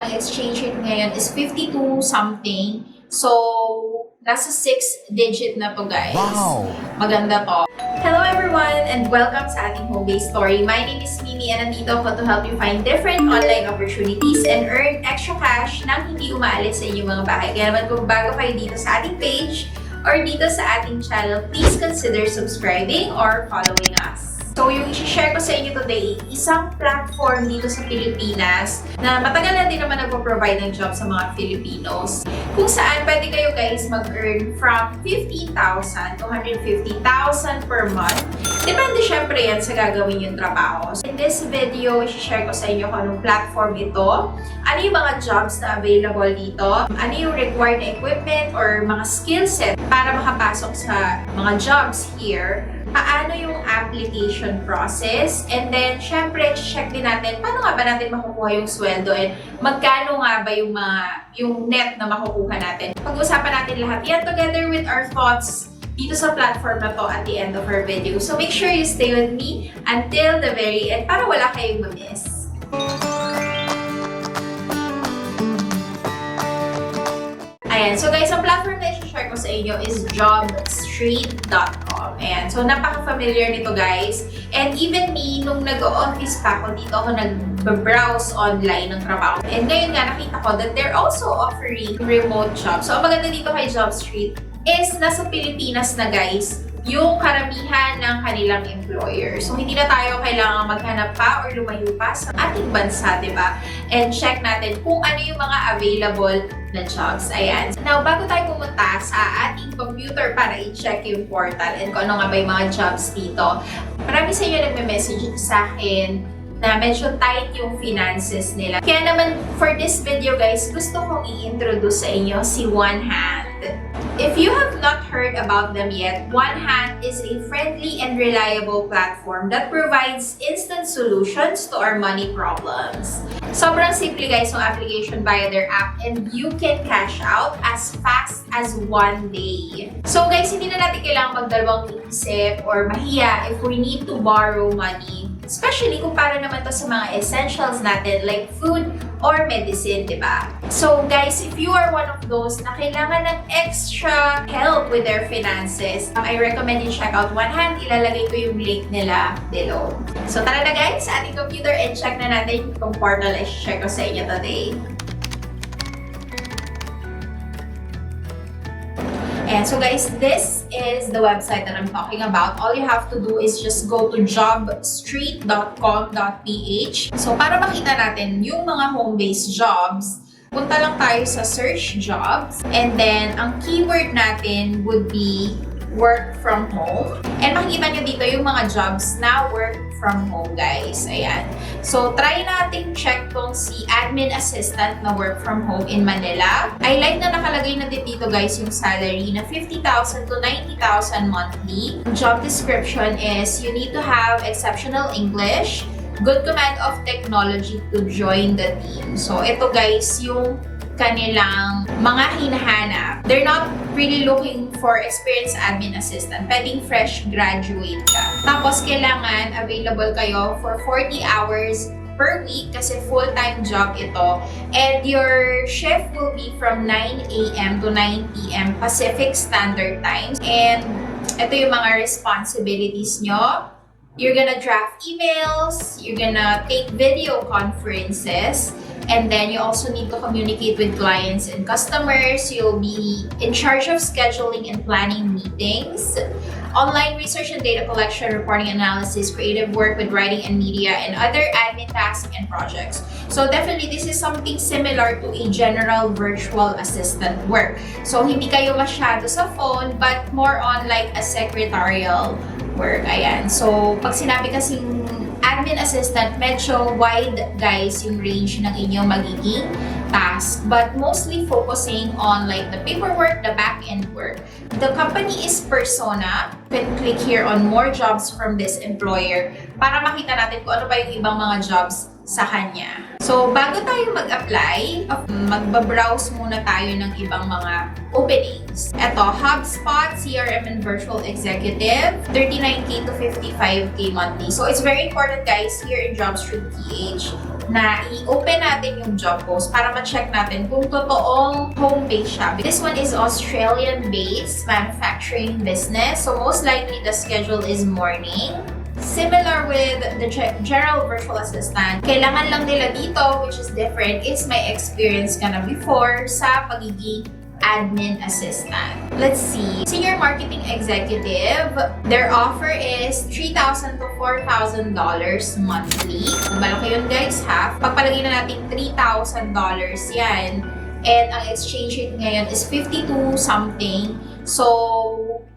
Ang exchange rate ngayon is 52 something. So, nasa 6 digit na to, guys. Wow! Maganda to. Hello everyone and welcome sa ating home-based story. My name is Mimi and nandito ako to help you find different online opportunities and earn extra cash nang hindi umaalis sa inyong mga bahay. Kaya naman kung bago kayo dito sa ating page or dito sa ating channel, please consider subscribing or following us. So, yung i-share ko sa inyo today, isang platform dito sa Pilipinas na matagal na din naman nagpo-provide ng job sa mga Filipinos. Kung saan pwede kayo guys mag-earn from 15,000 to 150,000 per month. Depende syempre yan sa gagawin yung trabaho. In this video, i-share ko sa inyo kung anong platform ito, ano yung mga jobs na available dito, ano yung required equipment or mga skill set para makapasok sa mga jobs here, paano yung application process, and then, syempre, check din natin paano nga ba natin makukuha yung sweldo and magkano nga ba yung net na makukuha natin. Pag-usapan natin lahat yan together with our thoughts dito sa platform na to at the end of our video. So, make sure you stay with me until the very end para wala kayong ma-miss. Ayan. So guys, ang platform na i-share ko sa inyo is jobstreet.com. Ayan. So napaka-familiar nito guys. And even me, nung nag-office pa ako, dito ako nag-browse online ng trabaho. And ngayon nga, nakita ko that they're also offering remote jobs. So ang maganda dito kay Jobstreet is nasa Pilipinas na guys yung karamihan ng kanilang employer. So, hindi na tayo kailangan maghanap pa or lumayo pa sa ating bansa, di ba? And check natin kung ano yung mga available na jobs. Ayan. Now, bago tayo pumunta sa ating computer para i-check yung portal and kung ano nga ba yung mga jobs dito, marami sa inyo nagme-message sa akin na medyo tight yung finances nila. Kaya naman, for this video guys, gusto kong i-introduce sa inyo si One Hand. If you have not heard about them yet, One Hand is a friendly and reliable platform that provides instant solutions to our money problems. Sobrang simple guys yung application via their app and you can cash out as fast as 1 day. So guys, hindi na natin kailangang magdalawang isip or mahiya if we need to borrow money. Especially kung para naman to sa mga essentials natin like food or medicine, di ba? So guys, if you are one of those na kailangan ng extra help with their finances, I recommend you check out One Hand. Ilalagay ko yung link nila below. So tara na guys sa ating computer and check na natin kung portal ay share ko sa inyo today. And so guys, this is the website that I'm talking about. All you have to do is just go to jobstreet.com.ph. So para makita natin yung mga home-based jobs, punta lang tayo sa search jobs. And then, ang keyword natin would be work from home. And makikita nyo dito yung mga jobs na work from home, guys. Ayan. So, try natin check tong si admin assistant na work from home in Manila. I like na nakalagay na din dito, guys, yung salary na 50,000 to 90,000 monthly. Job description is you need to have exceptional English, good command of technology to join the team. So, ito, guys, yung kanilang mga hinahanap. They're not really looking for experienced admin assistant. Pwedeng fresh graduate ka. Tapos, kailangan available kayo for 40 hours per week kasi full-time job ito. And your shift will be from 9 a.m. to 9 p.m. Pacific Standard Time. And ito yung mga responsibilities nyo. You're gonna draft emails, you're gonna take video conferences, and then you also need to communicate with clients and customers. You'll be in charge of scheduling and planning meetings, online research and data collection, reporting analysis, creative work with writing and media, and other admin tasks and projects. So definitely, this is something similar to a general virtual assistant work. So hindi kayo masyado sa phone, but more on like a secretarial work. Ayan. So, pag sinabi kasing admin assistant, medyo wide, guys, yung range ng inyong magiging task, but mostly focusing on like the paperwork, the back-end work. The company is Persona. You can click here on more jobs from this employer para makita natin kung ano pa yung ibang mga jobs sa kanya. So, bago tayo mag-apply, magbabrowse muna tayo ng ibang mga openings. Ito, HubSpot, CRM and Virtual Executive, 39K to 55K monthly. So, it's very important guys here in JobStreet PH na i-open natin yung job post para ma-check natin kung totoong home base siya. This one is Australian-based manufacturing business. So most likely the schedule is morning. Similar with the general virtual assistant, kailangan lang nila dito, which is different, is may experience ka na before sa pagiging admin assistant. Let's see. Senior marketing executive, their offer is $3,000 to $4,000 monthly. Malaki yun guys ha. Pagpalagay na natin $3,000 yan. And ang exchange rate ngayon is 52 something. So,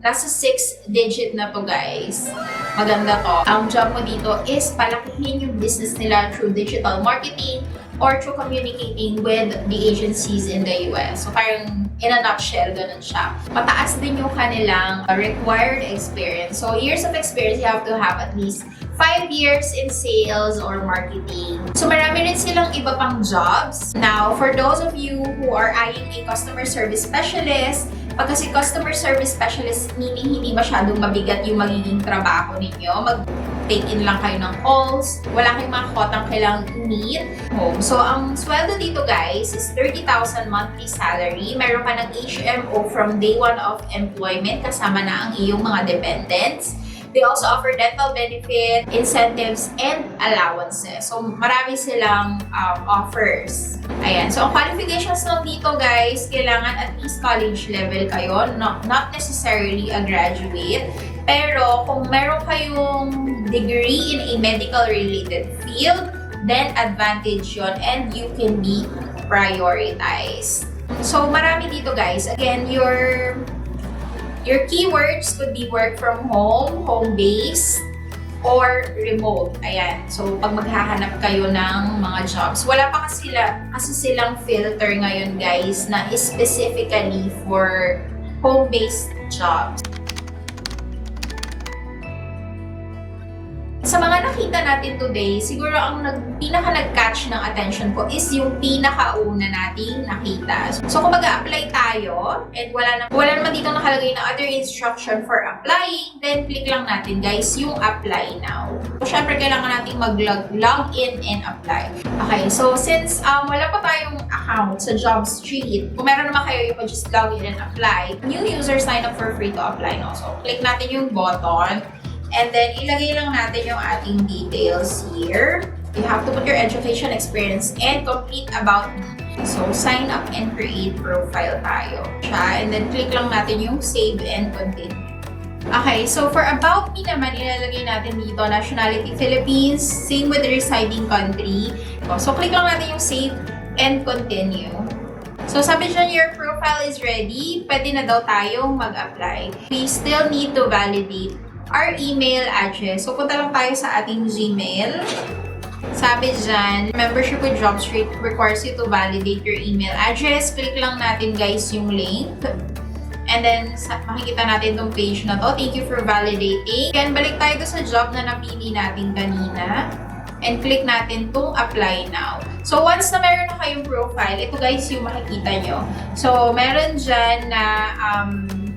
nasa 6 digit na to guys. Maganda to. Ang job mo dito is palakihin yung business nila through digital marketing or through communicating with the agencies in the US. So parang in a nutshell, ganun siya. Mataas din yung kanilang required experience. So years of experience, you have to have at least 5 years in sales or marketing. So marami rin silang iba pang jobs. Now, for those of you who are eyeing a customer service specialist, pag kasi customer service specialist, meaning hindi masyadong mabigat yung magiging trabaho ninyo. Mag-take in lang kayo ng calls. Wala kayong mga kotang kailangang i-meet home. So, ang sweldo dito guys is 30,000 monthly salary. Meron ka ng HMO from day 1 of employment kasama na ang iyong mga dependents. They also offer dental benefit, incentives, and allowances. So, marami silang offers. Ayan. So, ang qualifications lang dito, guys, kailangan at least college level kayo. Not necessarily a graduate. Pero, kung meron kayong degree in a medical-related field, then advantage yon and you can be prioritized. So, marami dito, guys. Again, your keywords could be work from home, home-based, or remote. Ayan. So, pag maghahanap kayo ng mga jobs, wala pa kasi silang filter ngayon, guys, na specifically for home-based jobs. Sa mga nakita natin today, siguro ang pinaka-nag-catch ng attention ko is yung pinakauna nating nakita. So, kung mag-a-apply tayo, and wala naman dito nakalagay na other instruction for applying, then click lang natin, guys, yung apply now. So, syempre, kailangan nating mag-log in and apply. Okay, so since wala pa tayong account sa JobStreet, kung meron naman kayo, you can just log in and apply. New user sign up for free to apply no? So, click natin yung button. And then, ilagay lang natin yung ating details here. You have to put your education experience and complete about me. So, sign up and create profile tayo. And then, click lang natin yung save and continue. Okay, so for about me naman, ilalagay natin dito, nationality Philippines, same with the residing country. So, click lang natin yung save and continue. So, sabi dyan, your profile is ready. Pwede na daw tayong mag-apply. We still need to validate our email address. So, punta lang tayo sa ating Gmail. Sabi dyan, membership with JobStreet requires you to validate your email address. Click lang natin, guys, yung link. And then, makikita natin itong page na to. Thank you for validating. Then, balik tayo sa job na napili natin kanina. And click natin itong apply now. So, once na meron na kayong profile, ito guys yung makikita nyo. So, meron dyan na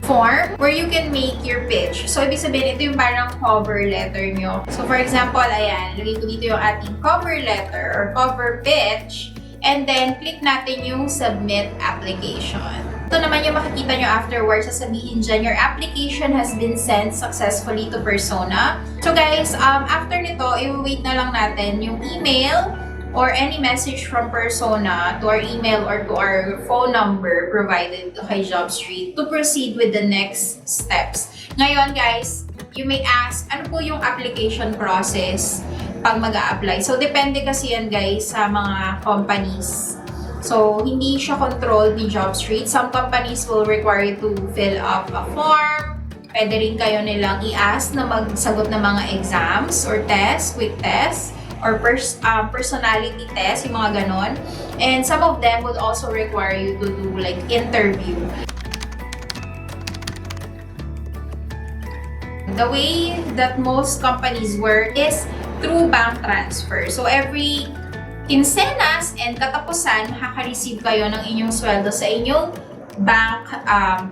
form where you can make your pitch. So, ibig sabihin, ito yung parang cover letter nyo. So, for example, ayan, lagay ko dito yung ating cover letter or cover pitch. And then, click natin yung submit application. Ito naman yung makikita nyo afterwards. Sasabihin dyan, your application has been sent successfully to Persona. So, guys, after nito, i-wait na lang natin yung email or any message from Persona to our email or to our phone number provided kay JobStreet to proceed with the next steps. Ngayon, guys, you may ask, ano po yung application process pag mag-a-apply? So, depende kasi yan, guys, sa mga companies. So, hindi siya controlled ni JobStreet. Some companies will require you to fill up a form. Pwede rin kayo nilang i-ask na magsagot ng mga exams or tests, quick tests, or personality test, yung mga ganon. And some of them would also require you to do like interview. The way that most companies work is through bank transfer. So every kinsenas and katapusan, makaka-receive kayo ng inyong sweldo sa inyong bank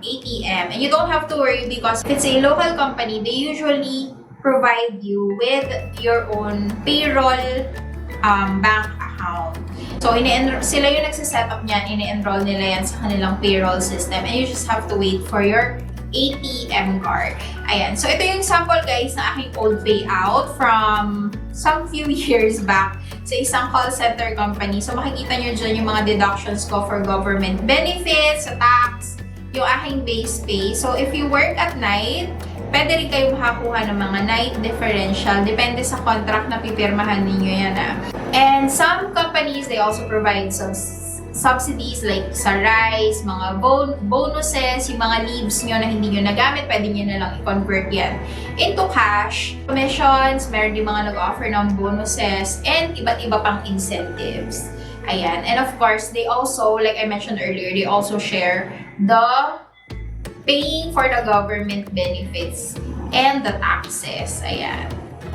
ATM. And you don't have to worry because if it's a local company, they usually provide you with your own payroll bank account. account. So, sila yung nagsiset up niyan, ini-enroll nila yan sa kanilang payroll system, and you just have to wait for your ATM card. Ayan. So, ito yung sample guys na aking old payout from some few years back sa isang call center company. So, makikita nyo dyan yung mga deductions ko for government benefits, sa tax, yung aking base pay. So, if you work at night, pwede rin kayo makakuha ng mga night differential. Depende sa contract na pipirmahan ninyo yan. And some companies, they also provide some subsidies like sa rice, mga bonuses, yung mga leaves nyo na hindi nyo nagamit, pwede nyo na lang i-convert yan into cash. Commissions, meron din mga nag-offer ng bonuses, and iba't iba pang incentives. Ayan. And of course, they also, like I mentioned earlier, they also share the paying for the government benefits and the taxes. Ayan.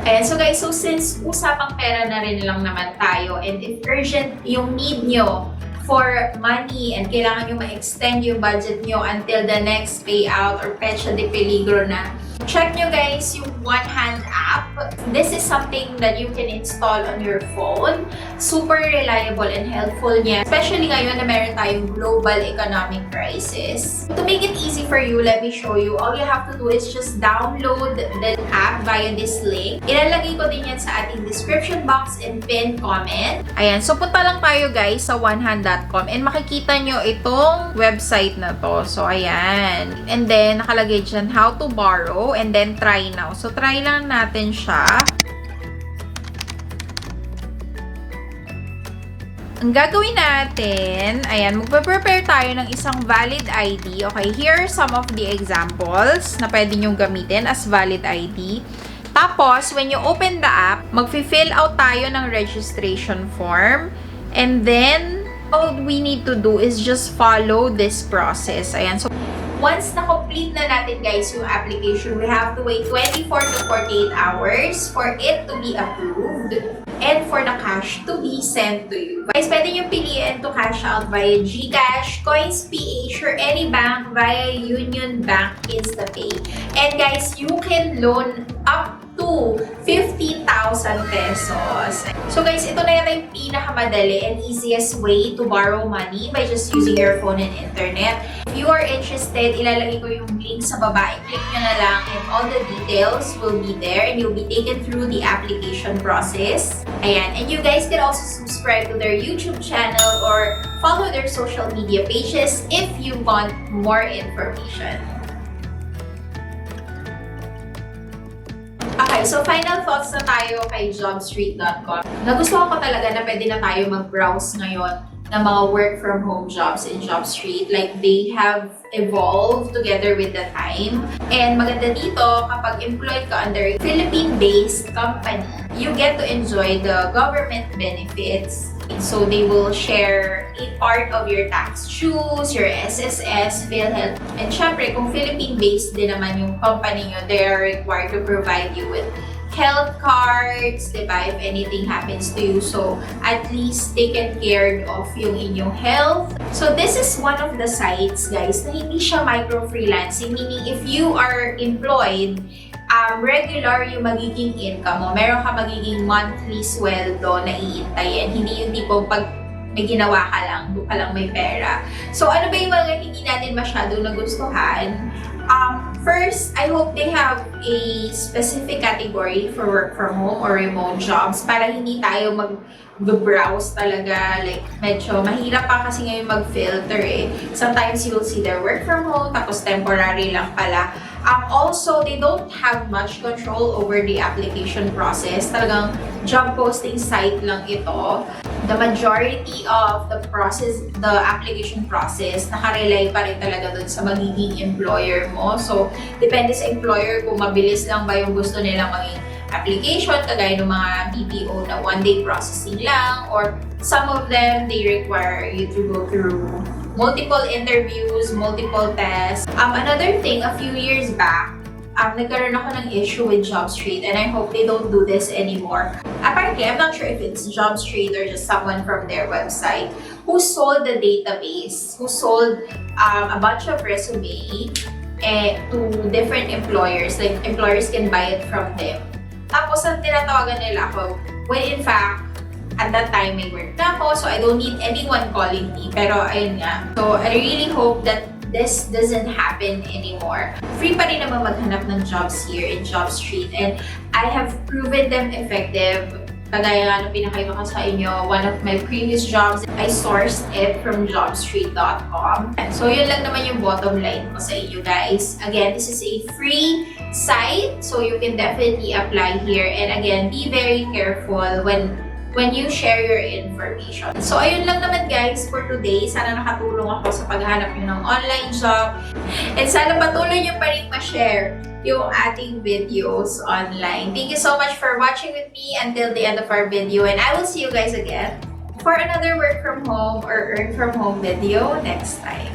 And so guys, so since usapang pera na rin lang naman tayo, and if urgent yung need nyo for money and kailangan nyo ma-extend yung budget nyo until the next payout or pecha de peligro na, check nyo guys yung One Hand app. This is something that you can install on your phone. Super reliable and helpful niya, especially ngayon na meron tayong global economic crisis. To make it easy for you, let me show you. All you have to do is just download the app via this link. Ilalagay ko din yan sa ating description box and pinned comment. Ayan, so punta lang tayo guys sa onehand.com and makikita nyo itong website na to. So ayan. And then, nakalagay dyan how to borrow and then try now. So try lang natin siya. Ang gagawin natin, ayan, magpe-prepare tayo ng isang valid ID. Okay, here are some of the examples na pwede nyong gamitin as valid ID. Tapos, when you open the app, mag-fill out tayo ng registration form. And then, all we need to do is just follow this process. Ayan, so once na-complete na natin guys yung application, we have to wait 24 to 48 hours for it to be approved and for the cash to be sent to you. Guys, pwede nyo piliin to cash out via GCash, Coins PH, or any bank via Union Bank InstaPay. And guys, you can loan up to 50,000 pesos. So guys, ito na yata yung pinakamadali and easiest way to borrow money by just using your phone and internet. If you are interested, ilalagay ko yung link sa baba. I-click nyo na lang and all the details will be there and you'll be taken through the application process. Ayan. And you guys can also subscribe to their YouTube channel or follow their social media pages if you want more information. Okay, so final thoughts na tayo kay jobstreet.com. Nagustuhan ko talaga na pwede na tayo mag-browse ngayon ng mga work from home jobs in JobStreet. Like, they have evolved together with the time. And maganda dito, kapag employed ka under a Philippine-based company, you get to enjoy the government benefits. So, they will share a part of your tax dues, your SSS, PhilHealth. And syempre, kung Philippine-based din naman yung company nyo, they are required to provide you with health cards, diba, if anything happens to you. So, at least taken care of yung inyong health. So, this is one of the sites, guys, na hindi siya micro-freelancing. Meaning, if you are employed, regular yung magiging income mo. Meron ka magiging monthly sweldo na iintayin. Hindi yung tipong pag may ginawa ka lang, doon ka lang may pera. So, ano ba yung mga hindi natin masyado nagustuhan? First, I hope they have a specific category for work from home or remote jobs para hindi tayo mag-browse talaga. Like, medyo mahirap pa kasi ngayon mag-filter eh. Sometimes you'll see their work from home, tapos temporary lang pala. Also, they don't have much control over the application process. Talagang job posting site lang ito. The majority of the process, the application process, nakarely pa rin talaga dun sa magiging employer mo. So, depende sa employer kung mabilis lang ba yung gusto nilang maging application, kagaya ng mga BPO na one-day processing lang, or some of them, they require you to go through multiple interviews, multiple tests. Another thing, a few years back, nagkaroon ako ng issue with JobStreet and I hope they don't do this anymore. Apparently, I'm not sure if it's JobStreet or just someone from their website who sold the database, who sold a bunch of resume to different employers. Like, employers can buy it from them. Tapos, ang tinatawagan nila ako, when in fact, At that time, may work na ako, so I don't need anyone calling me. Pero ayun nga. So I really hope that this doesn't happen anymore. Free pa rin naman maghanap ng jobs here in Job Street, and I have proven them effective. Kagaya nga nung pinakaiba ko sa inyo, one of my previous jobs, I sourced it from jobstreet.com. So yun lang naman yung bottom line ko sa inyo guys. Again, this is a free site, so you can definitely apply here. And again, be very careful when you share your information. So ayun lang naman guys for today. Sana nakatulong ako sa paghahanap nyo ng online job. And sana patuloy nyo pa rin ma-share yung ating videos online. Thank you so much for watching with me until the end of our video, and I will see you guys again for another work from home or earn from home video next time.